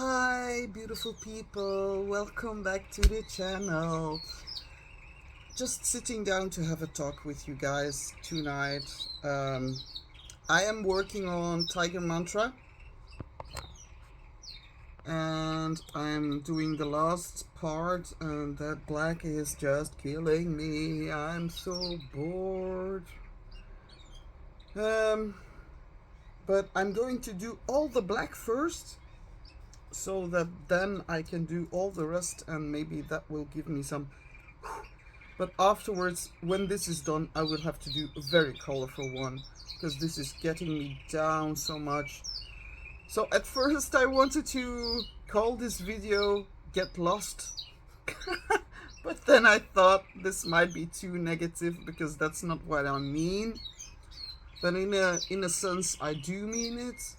Hi, beautiful people. Welcome back to the channel. Just sitting down to have a talk with you guys tonight. I am working on Tiger Mantra and I'm doing the last part, and that black is just killing me. I'm so bored. But I'm going to do all the black first, so that then I can do all the rest, and maybe that will give me some. But afterwards, when this is done, I will have to do a very colorful one, because this is getting me down so much. So at first I wanted to call this video Get Lost. But then I thought this might be too negative, because that's not what I mean. But in a sense I do mean it.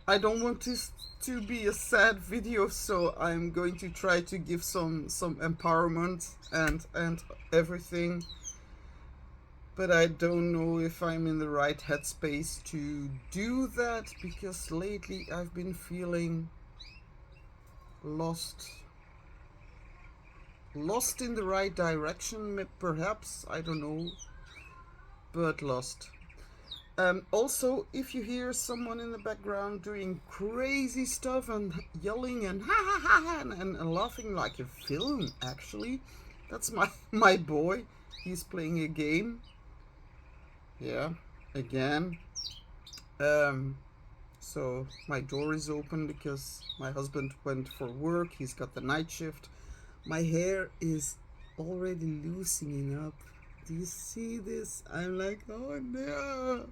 I don't want this to be a sad video, so I'm going to try to give some empowerment and everything. But I don't know if I'm in the right headspace to do that, because lately I've been feeling lost in the right direction, perhaps, I don't know, but lost. Also, if you hear someone in the background doing crazy stuff and yelling and ha ha ha and laughing like a film, actually, that's my boy. He's playing a game. Yeah, again. So my door is open because my husband went for work. He's got the night shift. My hair is already loosening up. Do you see this? I'm like, oh no.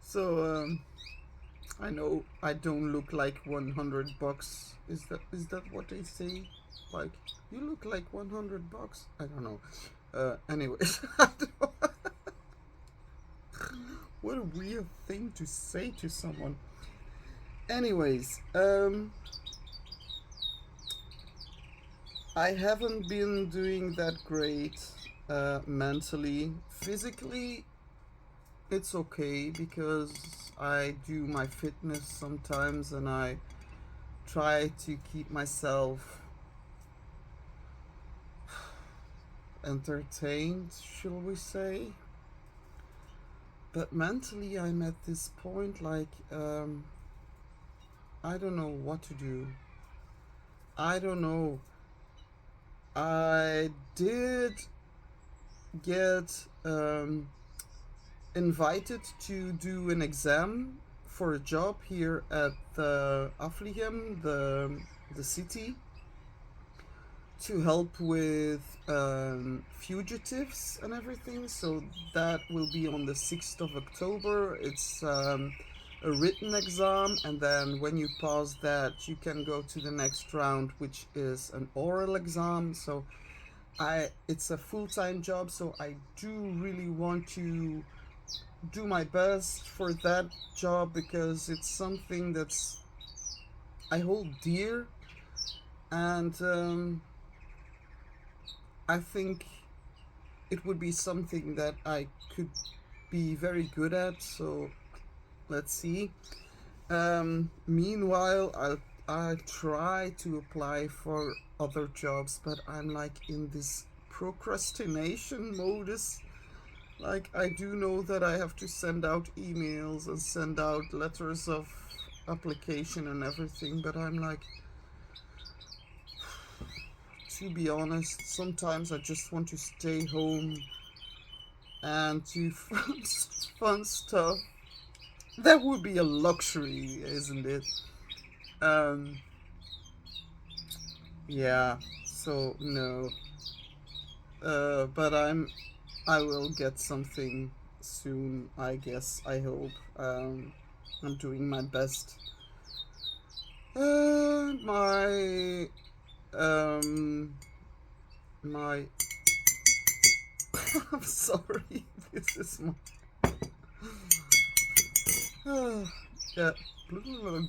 So I know I don't look like $100. Is that what they say? Like, you look like $100? I don't know. Anyways, what a weird thing to say to someone. Anyways, I haven't been doing that great mentally. Physically, it's okay, because I do my fitness sometimes and I try to keep myself entertained, shall we say. But mentally I'm at this point, like, I don't know what to do. I don't know. I did get invited to do an exam for a job here at the Afligem, the city, to help with fugitives and everything. So that will be on the 6th of October. It's a written exam, and then when you pass that, you can go to the next round, which is an oral exam. So it's a full-time job, so I do really want to do my best for that job, because it's something that's I hold dear, and I think it would be something that I could be very good at. So let's see. Meanwhile, I try to apply for other jobs, but I'm like in this procrastination modus. Like, I do know that I have to send out emails and send out letters of application and everything, but I'm like, to be honest, sometimes I just want to stay home and do fun stuff. That would be a luxury, isn't it? Yeah, so no. But I will get something soon, I guess, I hope. I'm doing my best. My my I'm sorry. This is my yeah.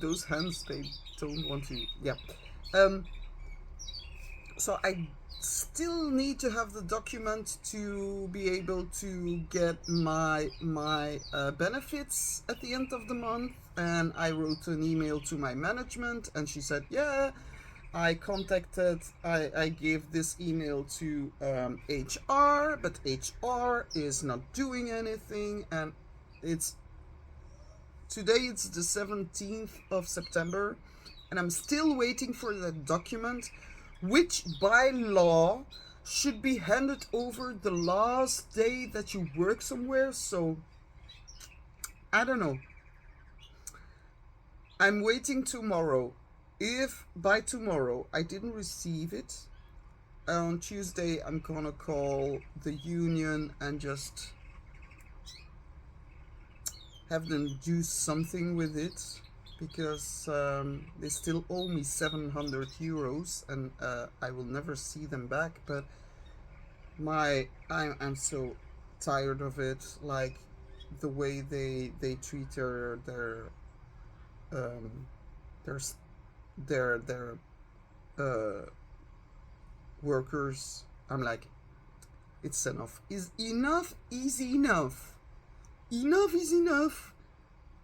Those hands, they don't want to. Yeah. So I still need to have the document to be able to get my benefits at the end of the month. And I wrote an email to my management, and she said, yeah. I gave this email to HR, but HR is not doing anything, and it's today, it's the 17th of September, and I'm still waiting for the document, which by law should be handed over the last day that you work somewhere. So I don't know. I'm waiting tomorrow. If by tomorrow I didn't receive it, on Tuesday I'm gonna call the union and just have them do something with it, because they still owe me 700 euros, and I will never see them back. But I'm so tired of it, like the way they treat um, their their workers. I'm like, it's enough. Is enough is enough. Enough is enough.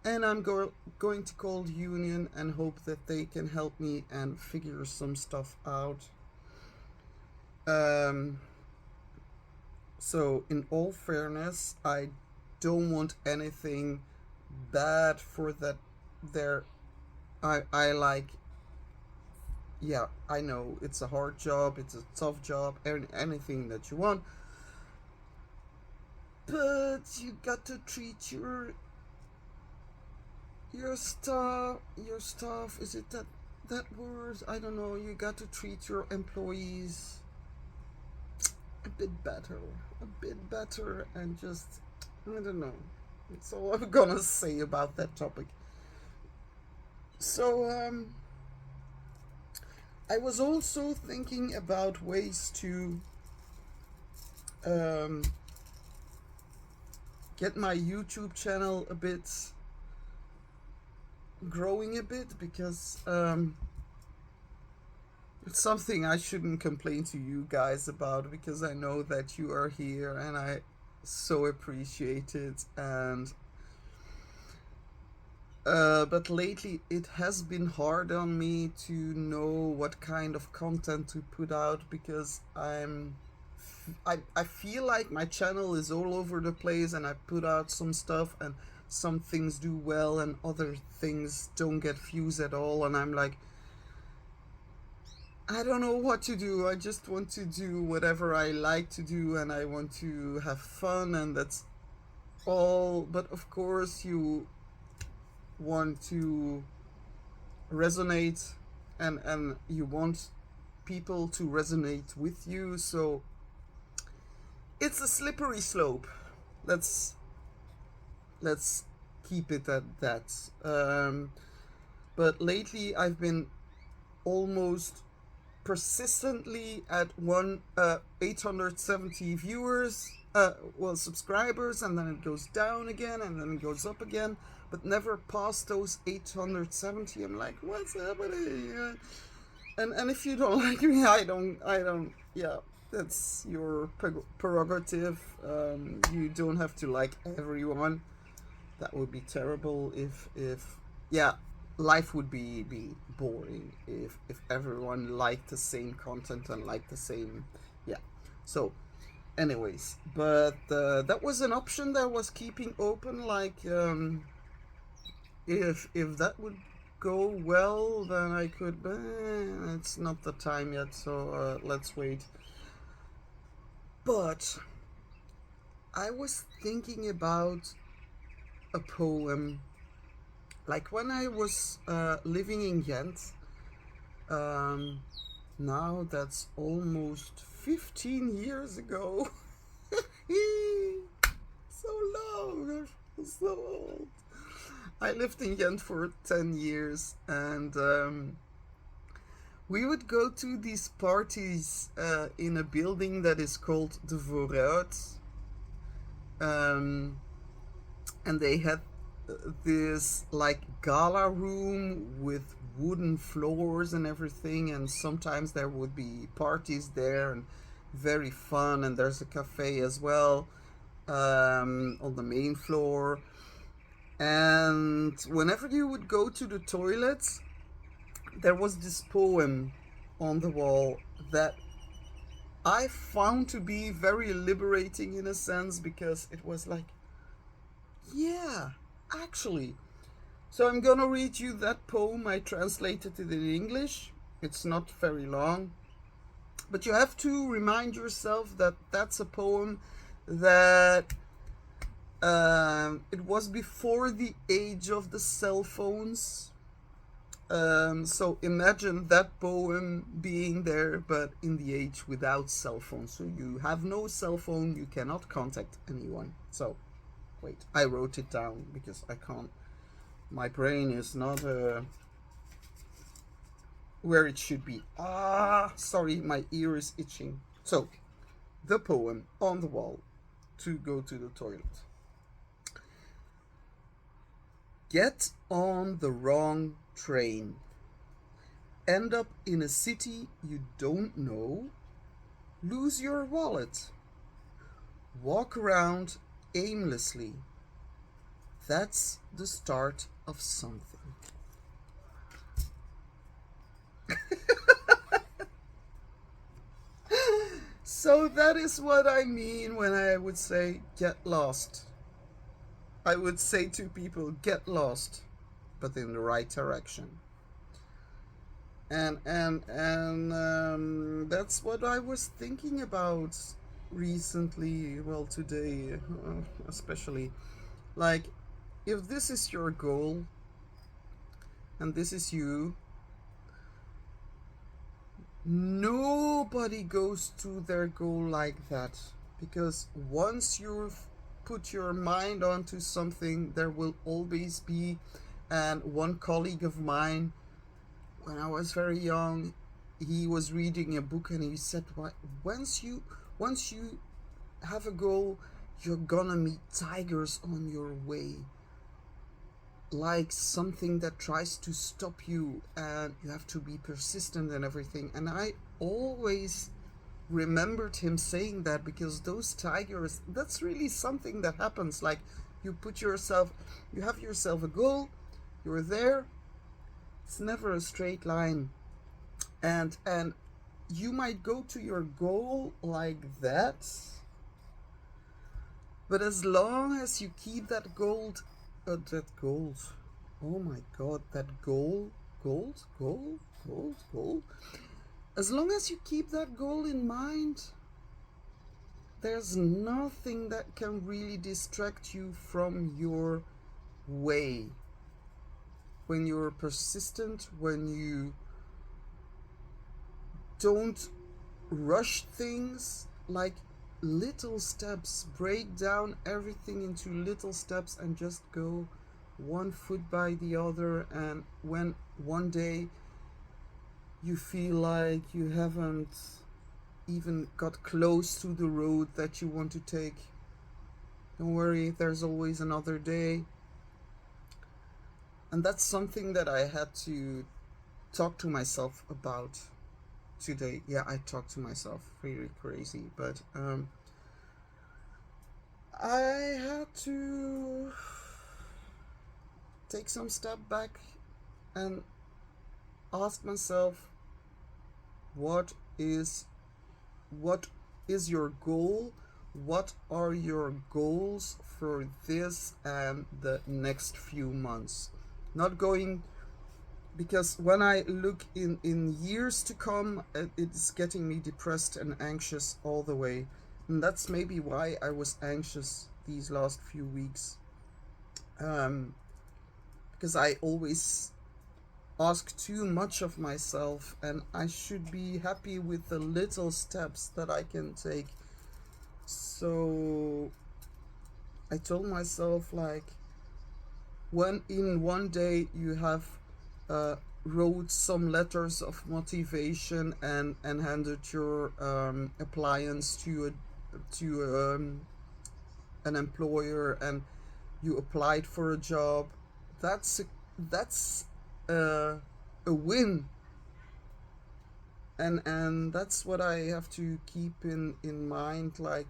And I'm going to call the union and hope that they can help me and figure some stuff out. So in all fairness, I don't want anything bad for that. I like, yeah, I know it's a hard job, it's a tough job, anything that you want, but you got to treat your staff, is it that word? I don't know. You got to treat your employees a bit better, and just, I don't know. That's all I'm gonna say about that topic. So I was also thinking about ways to get my YouTube channel a bit growing a bit, because it's something I shouldn't complain to you guys about, because I know that you are here and I so appreciate it. And but lately it has been hard on me to know what kind of content to put out, because I feel like my channel is all over the place, and I put out some stuff and some things do well and other things don't get views at all, and I'm like, I don't know what to do. I just want to do whatever I like to do, and I want to have fun, and that's all. But of course you want to resonate, and you want people to resonate with you, so it's a slippery slope. Let's keep it at that. But lately I've been almost persistently at 870 viewers, subscribers, and then it goes down again, and then it goes up again, but never past those 870. I'm like, what's happening? And if you don't like me, I don't. Yeah, that's your prerogative. You don't have to like everyone. That would be terrible if yeah, life would be boring if everyone liked the same content and liked the same, yeah. So anyways, but that was an option that was keeping open, like if that would go well, then I could, it's not the time yet, so let's wait. But I was thinking about a poem, like when I was living in Ghent. Now that's almost 15 years ago. So long, I'm so old. I lived in Ghent for 10 years, and we would go to these parties in a building that is called the Vooruit. And they had this like gala room with wooden floors and everything, and sometimes there would be parties there and very fun. And there's a cafe as well, on the main floor. And whenever you would go to the toilets, there was this poem on the wall that I found to be very liberating in a sense, because it was like, yeah, actually. So I'm gonna read you that poem. I translated it in English. It's not very long, but you have to remind yourself that that's a poem that it was before the age of the cell phones. So imagine that poem being there, but in the age without cell phones. So you have no cell phone, you cannot contact anyone. So, wait, I wrote it down because I can't. My brain is not where it should be. Sorry, my ear is itching. So, the poem on the wall to go to the toilet. Get on the wrong train. End up in a city you don't know. Lose your wallet. Walk around aimlessly. That's the start of something. So that is what I mean when I would say get lost. I would say to people, get lost, but in the right direction. And that's what I was thinking about recently. Well, today, especially, like, if this is your goal, and this is you, nobody goes to their goal like that, because once you've put your mind onto something, there will always be. And one colleague of mine, when I was very young, he was reading a book and he said, once you have a goal, you're gonna meet tigers on your way, like something that tries to stop you, and you have to be persistent and everything. And I always remembered him saying that, because those tigers, that's really something that happens. Like, you have yourself a goal, you're there. It's never a straight line, and you might go to your goal like that, but as long as you keep that gold, oh my god, that goal, gold, as long as you keep that goal in mind, there's nothing that can really distract you from your way. When you're persistent, when you don't rush things, like little steps, break down everything into little steps and just go one foot by the other. And when one day you feel like you haven't even got close to the road that you want to take, don't worry, there's always another day. And that's something that I had to talk to myself about today. Yeah, I talked to myself, really crazy, but I had to take some step back and ask myself, what is your goal? What are your goals for this and the next few months? Not going, because when I look in years to come, it's getting me depressed and anxious all the way. And that's maybe why I was anxious these last few weeks. Because I always ask too much of myself, and I should be happy with the little steps that I can take. So I told myself, like, when in one day you have wrote some letters of motivation and handed your appliance to an employer, and you applied for a job, that's a a win. And that's what I have to keep in mind. Like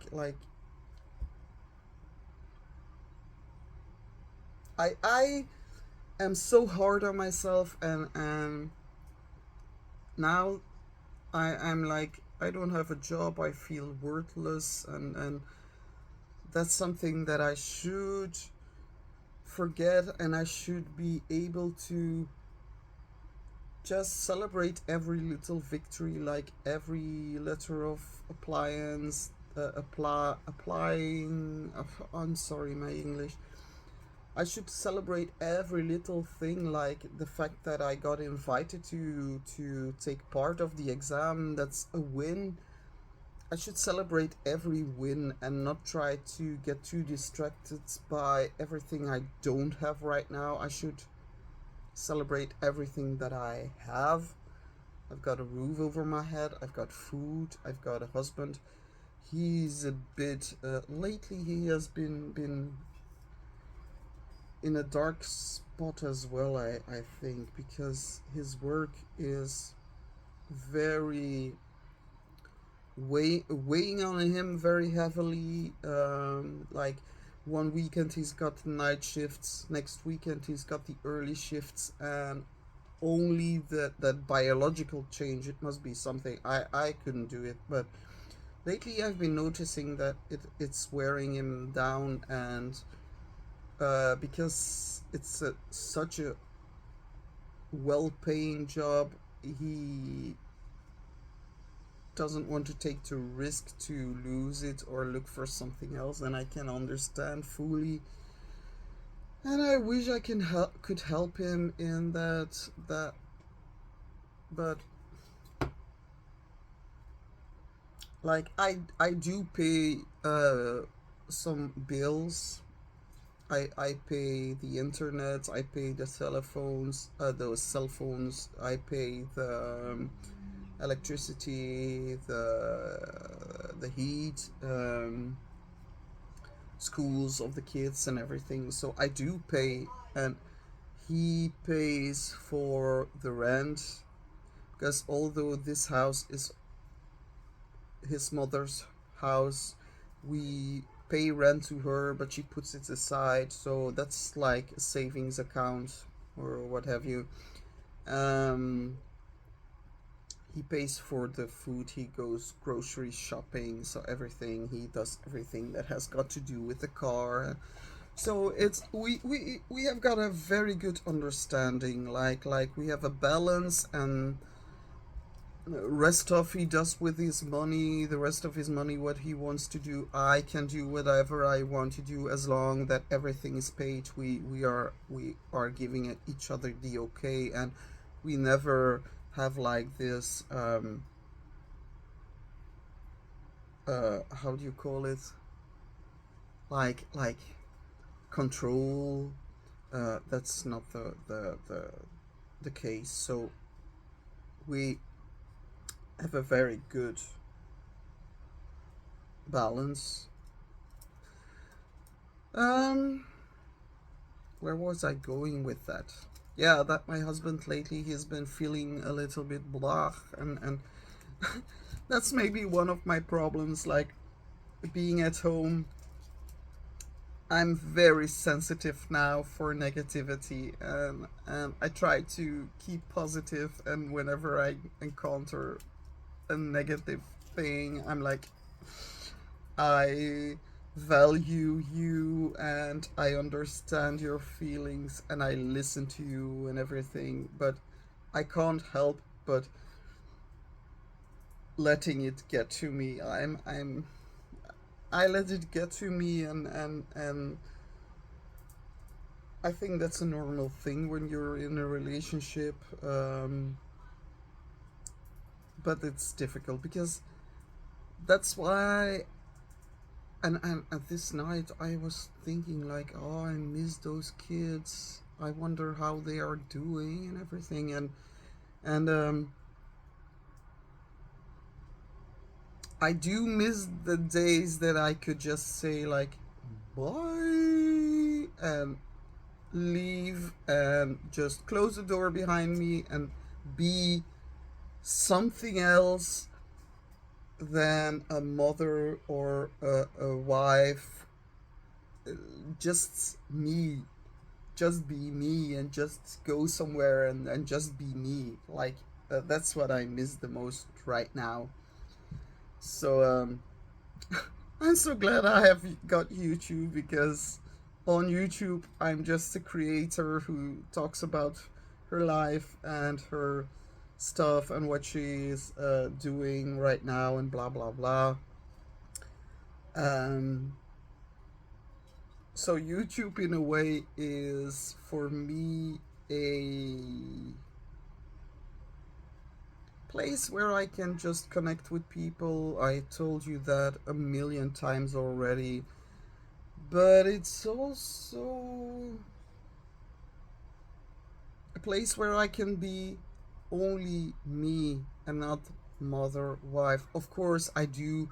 I am so hard on myself, and now I'm like, I don't have a job, I feel worthless, and that's something that I should forget, and I should be able to just celebrate every little victory, like every letter of appliance, applying. I'm sorry, my English. I should celebrate every little thing, like the fact that I got invited to take part of the exam. That's a win. I should celebrate every win and not try to get too distracted by everything I don't have right now. I should celebrate everything that I have. I've got a roof over my head, I've got food, I've got a husband. He's a bit lately he has been in a dark spot as well, I think, because his work is very weighing on him very heavily. Like one weekend he's got night shifts, next weekend he's got the early shifts, and only that biological change, it must be something I couldn't do it. But lately I've been noticing that it's wearing him down, and because it's such a well-paying job, he doesn't want to take the risk to lose it or look for something else, and I can understand fully. And I wish I could help him in that, but like I do pay some bills. I pay the internet, I pay the telephones, those cell phones, I pay the electricity, the heat, schools of the kids and everything. So I do pay, and he pays for the rent, because although this house is his mother's house, we pay rent to her, but she puts it aside, so that's like a savings account or what have you. um he pays for the food, he goes grocery shopping, so everything, he does everything that has got to do with the car. So it's we have got a very good understanding, like we have a balance, and rest of he does with his money, the rest of his money, what he wants to do. I can do whatever I want to do, as long that everything is paid. We are giving each other the okay, and we never have like this how do you call it, like control. That's not the case. So we have a very good balance. Um, where was I going with that? Yeah, that my husband lately, he's been feeling a little bit blah, and that's maybe one of my problems. Like being at home, I'm very sensitive now for negativity, and I try to keep positive, and whenever I encounter a negative thing, I'm like, I value you and I understand your feelings and I listen to you and everything, but I can't help but letting it get to me. I let it get to me, and I think that's a normal thing when you're in a relationship. But it's difficult, because that's why. And this night I was thinking like, oh, I miss those kids. I wonder how they are doing and everything, and I do miss the days that I could just say like bye and leave and just close the door behind me and be something else than a mother or a wife. Just me, just be me, and just go somewhere and just be me. Like, that's what I miss the most right now. So I'm so glad I have got YouTube, because on YouTube I'm just a creator who talks about her life and her stuff and what she's doing right now and blah blah blah. Um, so YouTube in a way is for me a place where I can just connect with people. I told you that a million times already, but it's also a place where I can be only me and not mother, wife. Of course, I do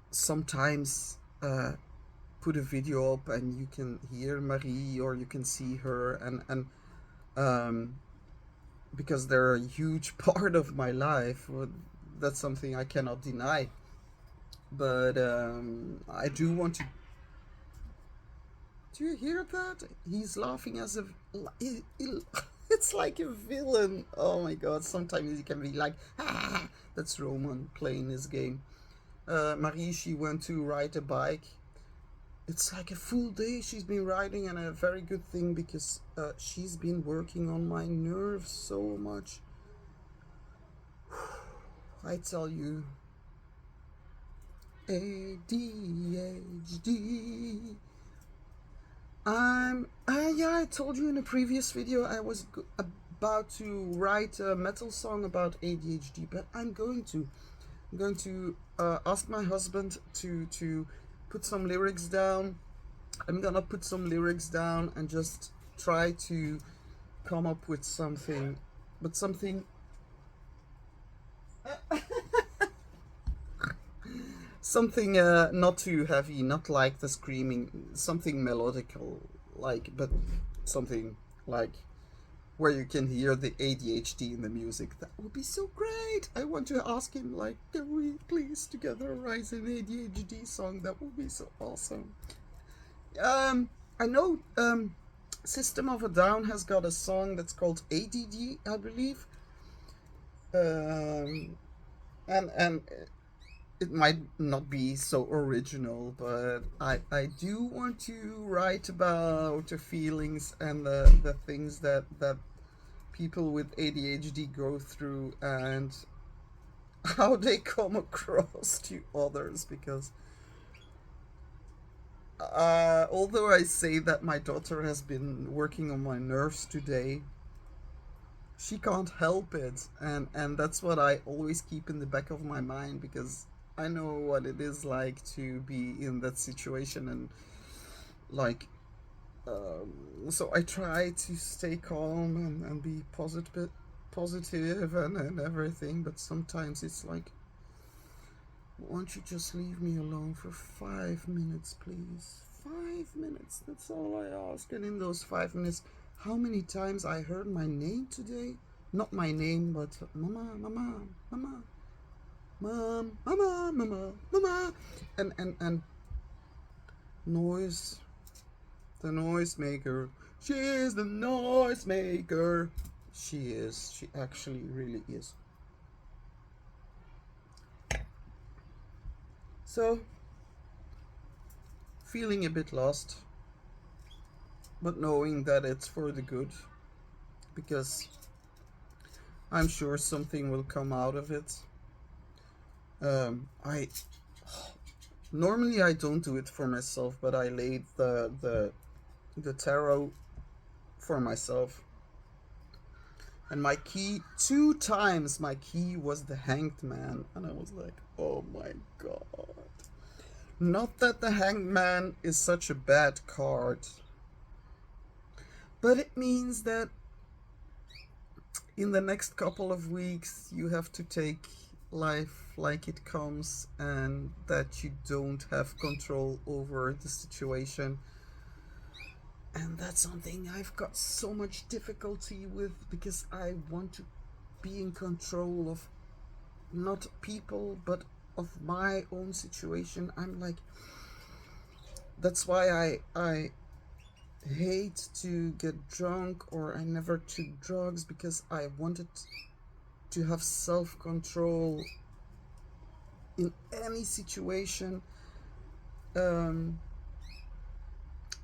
sometimes put a video up and you can hear Marie or you can see her, and um, because they're a huge part of my life. Well, that's something I cannot deny. But I do want to. Do you hear that? He's laughing as if it's like a villain. Oh my god! Sometimes he can be like, ah, that's Roman playing his game. Marie, she went to ride a bike. It's like a full day she's been riding, and a very good thing, because she's been working on my nerves so much. I tell you, ADHD. Yeah, I told you in a previous video I was about to write a metal song about ADHD, but I'm going to ask my husband to put some lyrics down. I'm gonna put some lyrics down and just try to come up with something, but something something not too heavy, not like the screaming, something melodical, like, but something like where you can hear the ADHD in the music. That would be so great. I want to ask him, like, can we please together write an ADHD song? That would be so awesome. I know System of a Down has got a song that's called ADD, I believe. Um, and it might not be so original, but I do want to write about the feelings and the things that people with ADHD go through, and how they come across to others, because although I say that my daughter has been working on my nerves today, she can't help it, and that's what I always keep in the back of my mind, because I know what it is like to be in that situation, and like so I try to stay calm and be positive and everything, but sometimes it's like, won't you just leave me alone for 5 minutes, please? 5 minutes, that's all I ask. And in those 5 minutes, how many times I heard my name today? Not my name, but mama, mama, mama, mom, mama, mama, mama, and noise, the noise maker. She is the noise maker. She is. She actually really is. So, feeling a bit lost, but knowing that it's for the good, because I'm sure something will come out of it. I normally I don't do it for myself, but I laid the tarot for myself, and my key, 2 times my key was the Hanged Man, and I was like, oh my god. Not that the Hanged Man is such a bad card, but it means that in the next couple of weeks you have to take life like it comes, and that you don't have control over the situation. And that's something I've got so much difficulty with, because I want to be in control of not people but of my own situation. I'm like, that's why I hate to get drunk, or I never took drugs, because I wanted to have self-control in any situation. um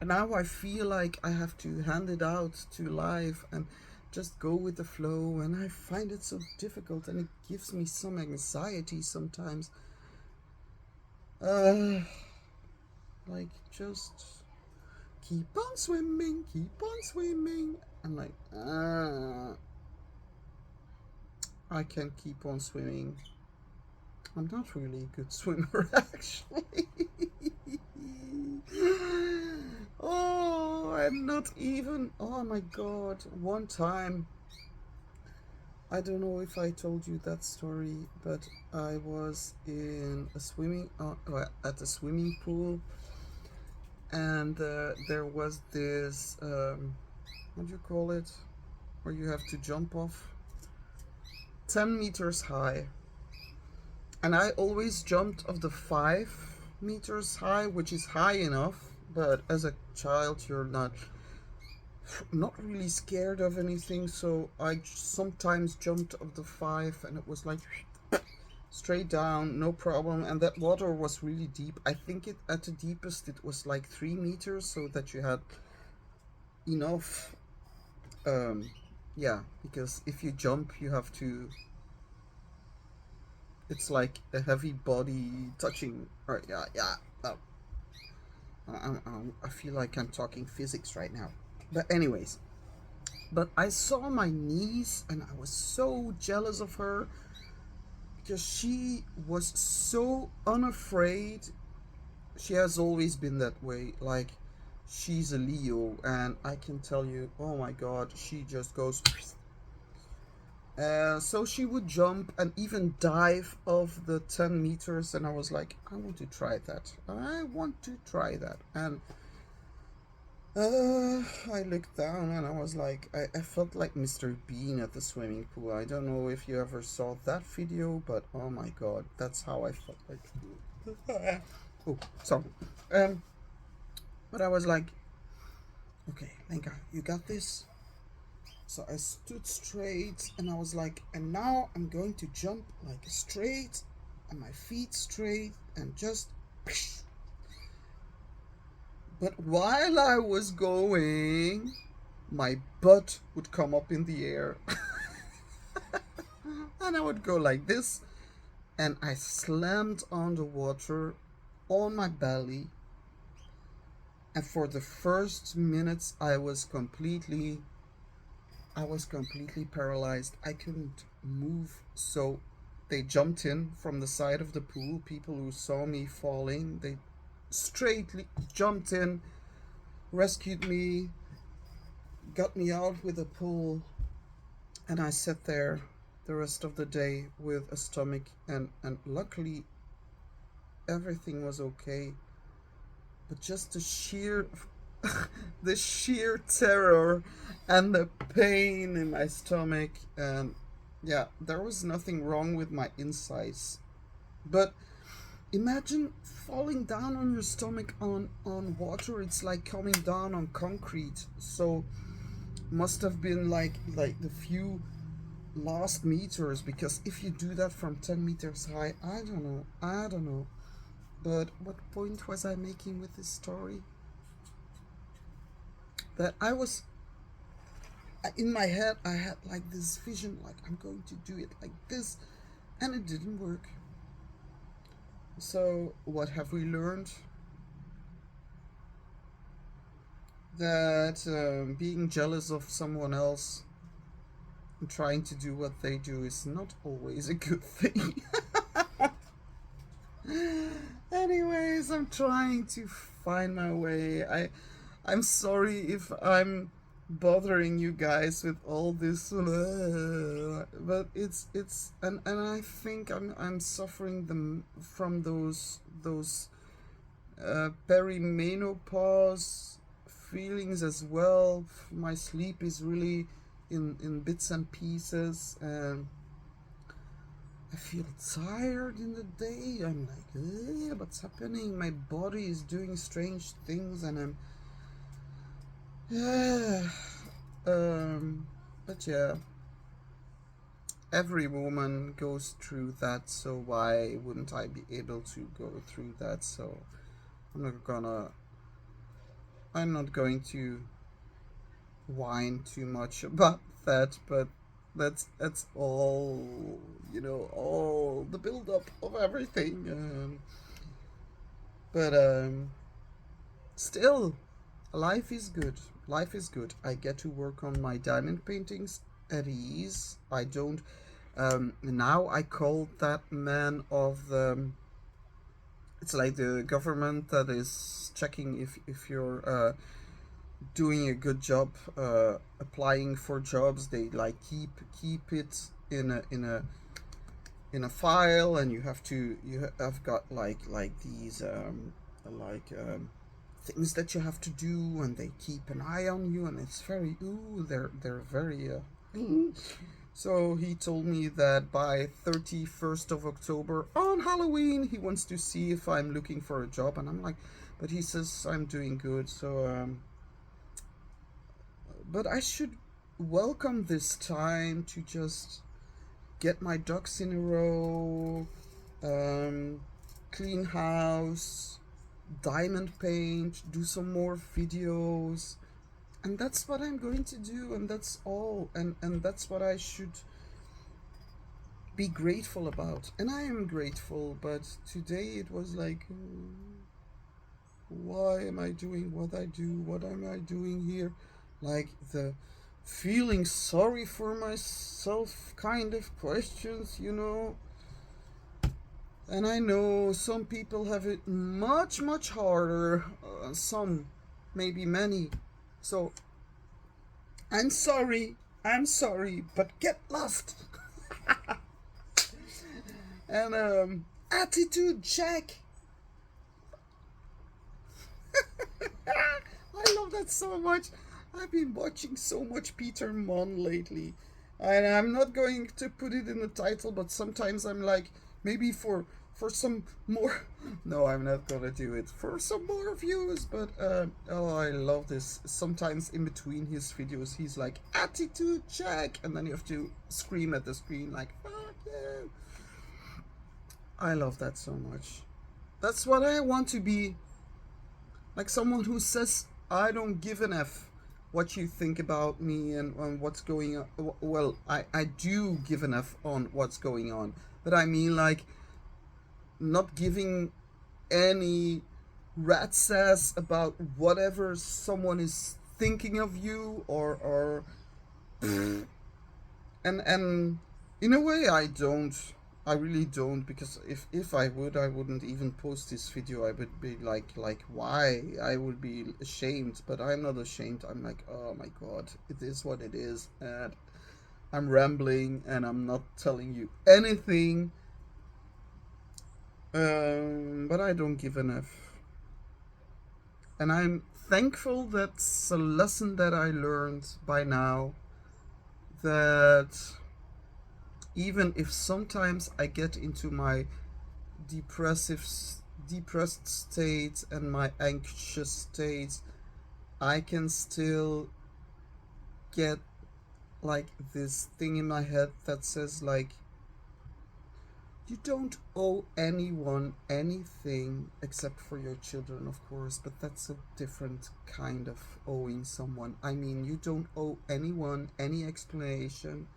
Now I feel like I have to hand it out to life and just go with the flow, and I find it so difficult, and it gives me some anxiety sometimes. uh like, just keep on swimming, keep on swimming. I'm like, I can keep on swimming. I'm not really a good swimmer, actually. Oh, I'm not even. Oh my god. One time, I don't know if I told you that story, but I was in a swimming at a swimming pool, and there was this what do you call it, where you have to jump off 10 meters high, and I always jumped off the 5 meters high, which is high enough, but as a child you're not really scared of anything, so I sometimes jumped off the 5, and it was like straight down, no problem. And that water was really deep. I think it at the deepest it was like 3 meters, so that you had enough. Yeah, because if you jump, you have to. It's like a heavy body touching. Or yeah, yeah. I feel like I'm talking physics right now. But anyways, but I saw my niece, and I was so jealous of her, because she was so unafraid. She has always been that way. Like, she's a Leo, and I can tell you, oh my god, she just goes. So she would jump and even dive off the 10 meters, and I was like, I want to try that. I want to try that. And I looked down, and I was like, I felt like Mr. Bean at the swimming pool. I don't know if you ever saw that video, but oh my god, that's how I felt like. Oh, sorry. Um, but I was like, okay, Lenka, you got this. So I stood straight, and I was like, and now I'm going to jump like straight, and my feet straight, and just. But while I was going, my butt would come up in the air, and I would go like this, and I slammed on the water on my belly. And for the first minutes, I was completely paralyzed. I couldn't move. So they jumped in from the side of the pool. People who saw me falling, they straightly jumped in, rescued me, got me out with a pole, and I sat there the rest of the day with a stomach, and luckily everything was okay. But just the sheer terror and the pain in my stomach, and yeah, there was nothing wrong with my insides. But imagine falling down on your stomach on water. It's like coming down on concrete. So must have been like the few last meters, because if you do that from 10 meters high, I don't know. But what point was I making with this story? That I was in my head, I had like this vision, like I'm going to do it like this, and it didn't work. So what have we learned? That being jealous of someone else and trying to do what they do is not always a good thing. Anyways, I'm trying to find my way. I'm sorry if I'm bothering you guys with all this, but it's and I think I'm suffering from those perimenopause feelings as well. My sleep is really in bits and pieces, and I feel tired in the day. I'm like, what's happening? My body is doing strange things, and I'm, yeah. But yeah, every woman goes through that, so why wouldn't I be able to go through that? So I'm not gonna, I'm not going to whine too much about that, but that's all, all the build up of everything. But still, life is good. Life is good. I get to work on my diamond paintings at ease. I don't. Now I call that man of the. It's like the government that is checking if you're doing a good job applying for jobs. They like keep it in a file, and you have got like these like things that you have to do, and they keep an eye on you, and it's very they're very so he told me that by 31st of October on Halloween he wants to see if I'm looking for a job, and I'm like, but he says I'm doing good, so but I should welcome this time to just get my ducks in a row, um, clean house, diamond paint, do some more videos, and that's what I'm going to do, and that's all, and that's what I should be grateful about, and I am grateful. But today it was like, why am I doing what I do? What am I doing here? Like the feeling sorry for myself kind of questions. And I know some people have it much, much harder. Some, maybe many. So, I'm sorry, but get lost. And, attitude check. I love that so much. I've been watching so much Peter Mon lately. And I'm not going to put it in the title, but sometimes I'm like, maybe for some more. No, I'm not gonna do it for some more views. But oh, I love this. Sometimes in between his videos, he's like attitude check, and then you have to scream at the screen like fuck you. I love that so much. That's what I want to be. Like someone who says, I don't give an F what you think about me and what's going on. Well, I do give an F on what's going on. But I mean, like, not giving any rat's ass about whatever someone is thinking of you, or and in a way I really don't, because if I would, I wouldn't even post this video. I would be like why? I would be ashamed, but I'm not ashamed. I'm like, oh my god, it is what it is, and I'm rambling and I'm not telling you anything. But I don't give an F, and I'm thankful that's a lesson that I learned by now, that even if sometimes I get into my depressive depressed state and my anxious state, I can still get like this thing in my head that says like, you don't owe anyone anything except for your children, of course, but that's a different kind of owing someone. I mean, you don't owe anyone any explanation.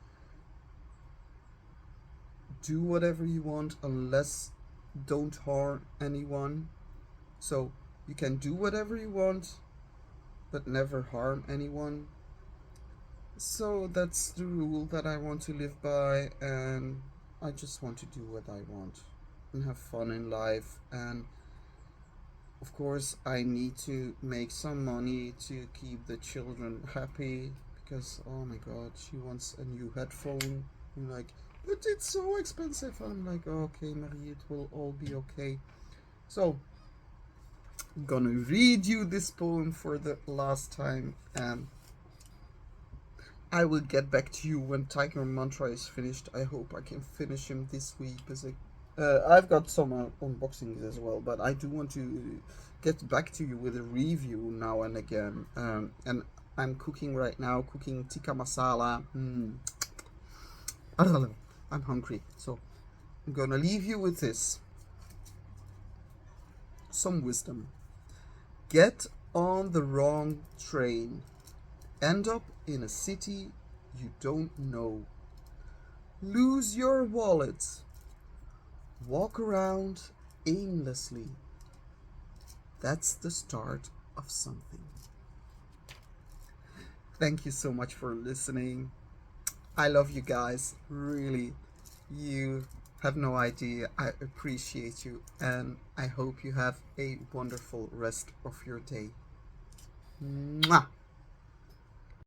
Do whatever you want, unless don't harm anyone. So you can do whatever you want, but never harm anyone. So that's the rule that I want to live by, and I just want to do what I want and have fun in life. And of course, I need to make some money to keep the children happy, because oh my god, she wants a new headphone. I'm like, but it's so expensive. I'm like, okay, Marie, it will all be okay. So gonna read you this poem for the last time, and I will get back to you when Tiger Mantra is finished. I hope I can finish him this week. I've got some unboxings as well, but I do want to get back to you with a review now and again. And I'm cooking right now, cooking tikka masala. I'm hungry, so I'm gonna leave you with this. Some wisdom. Get on the wrong train. End up in a city you don't know. Lose your wallet. Walk around aimlessly. That's the start of something. Thank you so much for listening. I love you guys. Really. You have no idea. I appreciate you, and I hope you have a wonderful rest of your day. Mwah!